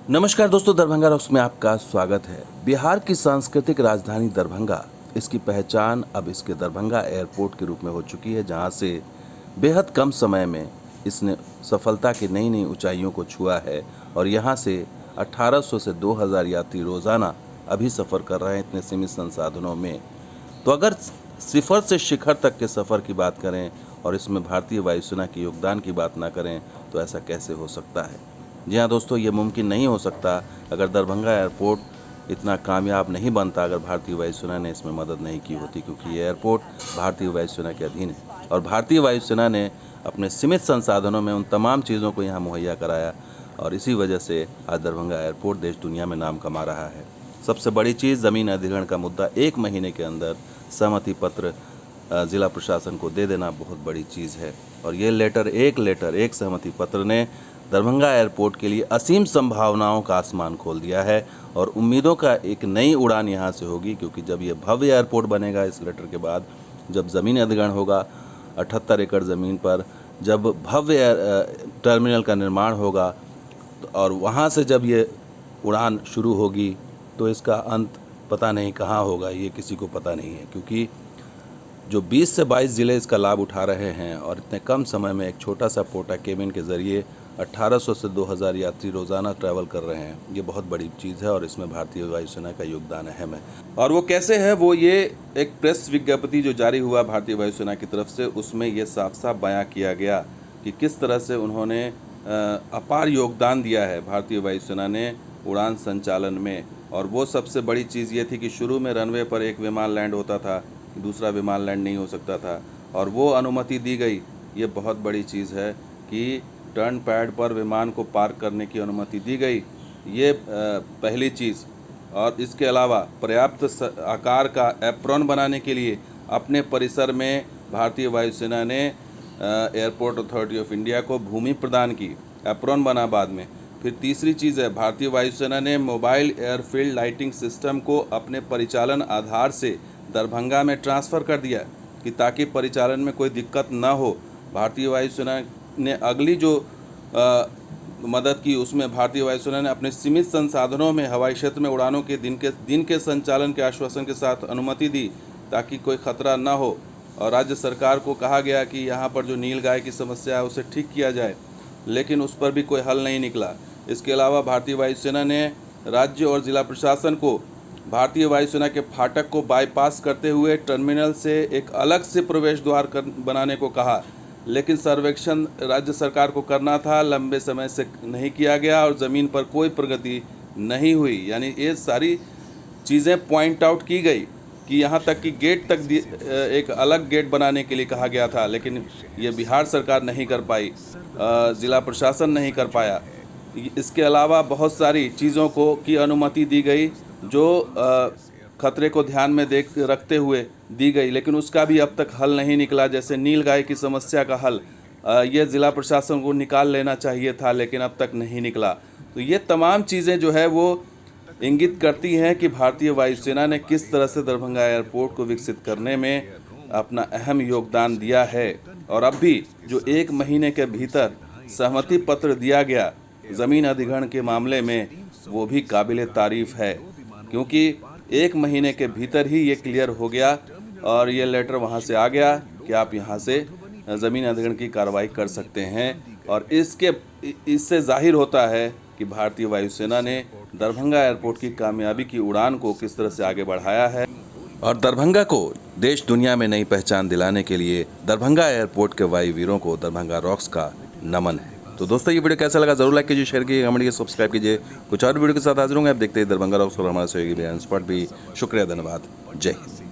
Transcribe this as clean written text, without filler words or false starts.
नमस्कार दोस्तों, दरभंगा रॉक्स में आपका स्वागत है। बिहार की सांस्कृतिक राजधानी दरभंगा, इसकी पहचान अब इसके दरभंगा एयरपोर्ट के रूप में हो चुकी है, जहां से बेहद कम समय में इसने सफलता की नई नई ऊंचाइयों को छुआ है और यहां से 1800 से 2000 यात्री रोज़ाना अभी सफ़र कर रहे हैं इतने सीमित संसाधनों में। तो अगर सिफर से शिखर तक के सफ़र की बात करें और इसमें भारतीय वायुसेना के योगदान की बात ना करें तो ऐसा कैसे हो सकता है। जी हाँ दोस्तों, ये मुमकिन नहीं हो सकता अगर दरभंगा एयरपोर्ट इतना कामयाब नहीं बनता अगर भारतीय वायुसेना ने इसमें मदद नहीं की होती, क्योंकि ये एयरपोर्ट भारतीय वायुसेना के अधीन है और भारतीय वायुसेना ने अपने सीमित संसाधनों में उन तमाम चीज़ों को यहाँ मुहैया कराया और इसी वजह से आज दरभंगा एयरपोर्ट देश दुनिया में नाम कमा रहा है। सबसे बड़ी चीज़, ज़मीन अधिग्रहण का मुद्दा 1 महीने के अंदर सहमति पत्र ज़िला प्रशासन को दे देना बहुत बड़ी चीज़ है और ये एक सहमति पत्र ने दरभंगा एयरपोर्ट के लिए असीम संभावनाओं का आसमान खोल दिया है और उम्मीदों का एक नई उड़ान यहाँ से होगी, क्योंकि जब ये भव्य एयरपोर्ट बनेगा इस लेटर के बाद, जब ज़मीन अधिग्रहण होगा 78 एकड़ ज़मीन पर, जब भव्य टर्मिनल का निर्माण होगा और वहाँ से जब ये उड़ान शुरू होगी तो इसका अंत पता नहीं कहाँ होगा, ये किसी को पता नहीं है, क्योंकि जो 20 से 22 ज़िले इसका लाभ उठा रहे हैं और इतने कम समय में एक छोटा सा पोर्टा केबिन के ज़रिए 1800 से 2000 यात्री रोज़ाना ट्रैवल कर रहे हैं। ये बहुत बड़ी चीज़ है और इसमें भारतीय वायुसेना का योगदान अहम है। और वो कैसे है, वो ये एक प्रेस विज्ञप्ति जो जारी हुआ भारतीय वायुसेना की तरफ से, उसमें ये साफ साफ बयां किया गया कि किस तरह से उन्होंने अपार योगदान दिया है भारतीय वायुसेना ने उड़ान संचालन में। और वो सबसे बड़ी चीज़ ये थी कि शुरू में रनवे पर एक विमान लैंड होता था, दूसरा विमान लैंड नहीं हो सकता था और वो अनुमति दी गई। ये बहुत बड़ी चीज़ है कि टर्न पैड पर विमान को पार्क करने की अनुमति दी गई, ये पहली चीज़। और इसके अलावा पर्याप्त आकार का एप्रॉन बनाने के लिए अपने परिसर में भारतीय वायुसेना ने एयरपोर्ट अथॉरिटी ऑफ इंडिया को भूमि प्रदान की, एप्रॉन बना बाद में। फिर तीसरी चीज़ है, भारतीय वायुसेना ने मोबाइल एयरफील्ड लाइटिंग सिस्टम को अपने परिचालन आधार से दरभंगा में ट्रांसफ़र कर दिया कि ताकि परिचालन में कोई दिक्कत ना हो। भारतीय वायुसेना ने अगली जो मदद की उसमें भारतीय वायुसेना ने अपने सीमित संसाधनों में हवाई क्षेत्र में उड़ानों के दिन के संचालन के आश्वासन के साथ अनुमति दी ताकि कोई खतरा ना हो। और राज्य सरकार को कहा गया कि यहाँ पर जो नीलगाय की समस्या है उसे ठीक किया जाए, लेकिन उस पर भी कोई हल नहीं निकला। इसके अलावा भारतीय वायुसेना ने राज्य और ज़िला प्रशासन को भारतीय वायुसेना के फाटक को बाईपास करते हुए टर्मिनल से एक अलग से प्रवेश द्वार बनाने को कहा, लेकिन सर्वेक्षण राज्य सरकार को करना था, लंबे समय से नहीं किया गया और ज़मीन पर कोई प्रगति नहीं हुई। यानी ये सारी चीज़ें पॉइंट आउट की गई कि यहाँ तक कि गेट तक एक अलग गेट बनाने के लिए कहा गया था, लेकिन ये बिहार सरकार नहीं कर पाई, ज़िला प्रशासन नहीं कर पाया। इसके अलावा बहुत सारी चीज़ों को की अनुमति दी गई जो खतरे को ध्यान में रखते हुए दी गई, लेकिन उसका भी अब तक हल नहीं निकला। जैसे नीलगाय की समस्या का हल ये ज़िला प्रशासन को निकाल लेना चाहिए था, लेकिन अब तक नहीं निकला। तो ये तमाम चीज़ें जो है वो इंगित करती हैं कि भारतीय वायुसेना ने किस तरह से दरभंगा एयरपोर्ट को विकसित करने में अपना अहम योगदान दिया है। और अब भी जो 1 महीने के भीतर सहमति पत्र दिया गया ज़मीन अधिग्रहण के मामले में, वो भी काबिल तारीफ़ है, क्योंकि 1 महीने के भीतर ही ये क्लियर हो गया और ये लेटर वहाँ से आ गया कि आप यहाँ से ज़मीन अधिग्रहण की कार्रवाई कर सकते हैं। और इससे जाहिर होता है कि भारतीय वायुसेना ने दरभंगा एयरपोर्ट की कामयाबी की उड़ान को किस तरह से आगे बढ़ाया है। और दरभंगा को देश दुनिया में नई पहचान दिलाने के लिए दरभंगा एयरपोर्ट के वायु वीरों को दरभंगा रॉक्स का नमन है। तो दोस्तों, ये वीडियो कैसा लगा जरूर लाइक कीजिए, शेयर कीजिए, कमेंट कीजिए, सब्सक्राइब कीजिए। कुछ और वीडियो के साथ हाजिर होंगे। आप देखते हैं दरभंगा रॉक्स और हमारे सहयोगी भी। शुक्रिया, धन्यवाद, जय हिंद।